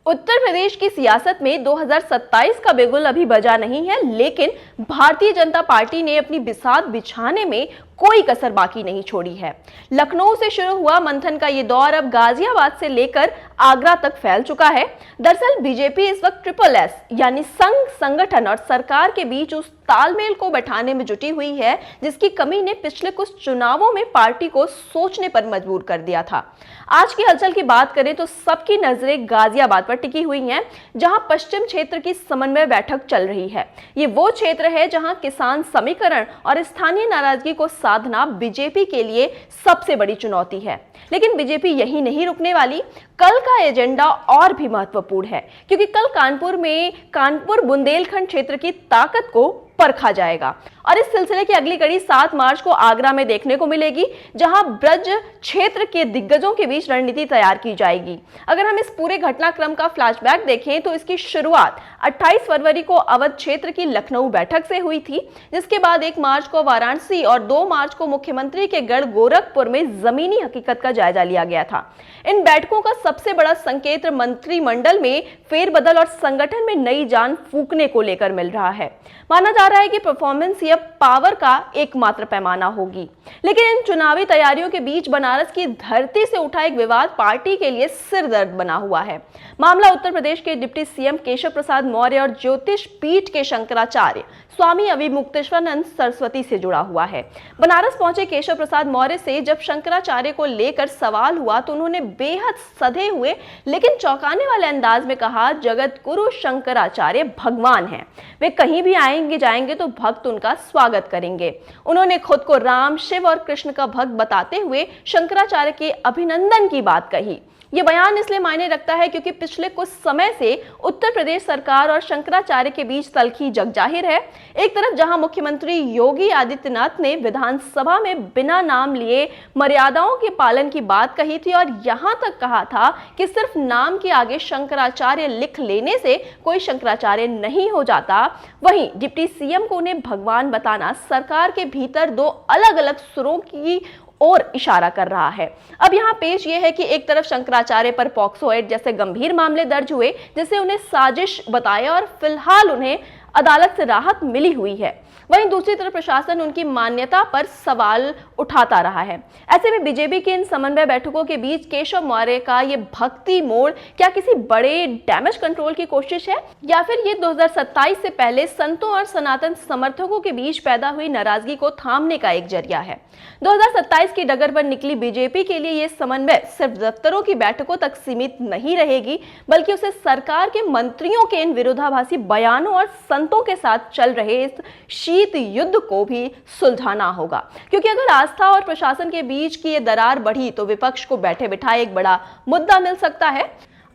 उत्तर प्रदेश की सियासत में 2027 का बिगुल अभी बजा नहीं है, लेकिन भारतीय जनता पार्टी ने अपनी बिसात बिछाने में कोई कसर बाकी नहीं छोड़ी है। लखनऊ से शुरू हुआ मंथन का ये दौर अब गाजियाबाद से लेकर आगरा तक फैल चुका है। दरअसल बीजेपी इस वक्त ट्रिपल एस यानी संघ, संगठन और सरकार के बीच उस तालमेल को बैठाने में जुटी हुई है जिसकी कमी ने पिछले कुछ चुनावों में पार्टी को सोचने पर मजबूर कर दिया था। आज की हलचल की बात करें तो सबकी नजरें गाजियाबाद पर टिकी हुई हैं, जहां पश्चिम क्षेत्र की समन्वय बैठक चल रही है। ये वो क्षेत्र है जहां किसान समीकरण और स्थानीय नाराजगी को साधना बीजेपी के लिए सबसे बड़ी चुनौती है। लेकिन बीजेपी यही नहीं रुकने वाली। कल का एजेंडा और भी महत्वपूर्ण है, क्योंकि कल कानपुर बुंदेलखंड क्षेत्र की ताकत को परखा जाएगा और इस सिलसिले की अगली कड़ी 7 मार्च को आगरा में देखने को मिलेगी, जहां ब्रज क्षेत्र के दिग्गजों के बीच रणनीति तैयार की जाएगी। अगर हम इस पूरे घटनाक्रम का फ्लैशबैक देखें तो इसकी शुरुआत 28 फरवरी को अवध क्षेत्र की लखनऊ बैठक से हुई थी, जिसके बाद 1 मार्च को वाराणसी और 2 मार्च को मुख्यमंत्री के गढ़ गोरखपुर में जमीनी हकीकत का जायजा लिया गया था। इन बैठकों का सबसे बड़ा संकेत मंत्रिमंडल में फेरबदल और संगठन में नई जान फूंकने को लेकर मिल रहा है। माना जा रहा है कि परफॉर्मेंस या पावर का एकमात्र पैमाना होगी। लेकिन इन चुनावी तैयारियों के बीच बनारस की धरती से उठा एक विवाद पार्टी के लिए सिरदर्द बना हुआ है। मामला उत्तर प्रदेश के डिप्टी सीएम केशव प्रसाद मौर्य और ज्योतिष पीठ के शंकराचार्य स्वामी अविमुक्तेश्वरानंद सरस्वती से जुड़ा हुआ है। बनारस पहुंचे केशव प्रसाद मौर्य से जब शंकराचार्य को लेकर सवाल हुआ तो उन्होंने बेहद सधे हुए लेकिन चौंकाने वाले अंदाज में कहा, जगत गुरु शंकराचार्य भगवान हैं, वे कहीं भी आएंगे जाएंगे तो भक्त उनका स्वागत करेंगे। उन्होंने खुद को राम, शिव और कृष्ण का भक्त बताते हुए शंकराचार्य के अभिनंदन की बात कही। ये बयान इसलिए मायने रखता है क्योंकि पिछले कुछ समय से उत्तर प्रदेश सरकार और शंकराचार्य के बीच तल्खी जग जाहिर है। एक तरफ जहां मुख्यमंत्री योगी आदित्यनाथ ने विधानसभा में बिना नाम लिए मर्यादाओं के पालन की बात कही थी और यहां तक कहा था कि सिर्फ नाम के आगे शंकराचार्य लिख लेने से कोई शंकराचार्य नहीं हो जाता, वहीं डिप्टी सीएम को उन्हें भगवान बताना सरकार के भीतर दो अलग अलग सुरों की और इशारा कर रहा है। अब यहाँ पेश ये है कि एक तरफ शंकराचार्य पर पॉक्सो एक्ट जैसे गंभीर मामले दर्ज हुए जिसे उन्हें साजिश बताया और फिलहाल उन्हें अदालत से राहत मिली हुई है। वहीं दूसरी तरफ प्रशासन उनकी मान्यता पर सवाल उठाता रहा है। ऐसे में बीजेपी की इन समन्वय बैठकों के बीच केशव मौर्य का ये भक्ति मोड़ क्या किसी बड़े डैमेज कंट्रोल की कोशिश है, या फिर ये 2027 से पहले संतों और सनातन समर्थकों के बीच पैदा हुई नाराजगी को थामने का एक जरिया है। 2027 की डगर पर निकली बीजेपी के लिए ये समन्वय सिर्फ दफ्तरों की बैठकों तक सीमित नहीं रहेगी, बल्कि उसे सरकार के मंत्रियों के इन विरोधाभासी बयानों और संतों के साथ चल रहे इस शीत युद्ध को भी सुलझाना होगा। क्योंकि अगर आस्था और प्रशासन के बीच की ये दरार बढ़ी तो विपक्ष को बैठे बिठाए एक बड़ा मुद्दा मिल सकता है।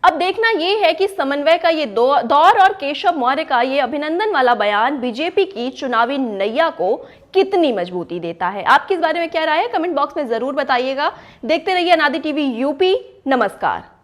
अब देखना यह है कि समन्वय का ये दौर और केशव मौर्य का ये अभिनंदन वाला बयान बीजेपी की चुनावी नैया को कितनी मजबूती देता है। आपकी इस बारे में क्या राय है, कमेंट बॉक्स में जरूर बताइएगा। देखते रहिए अनादि टीवी यूपी। नमस्कार।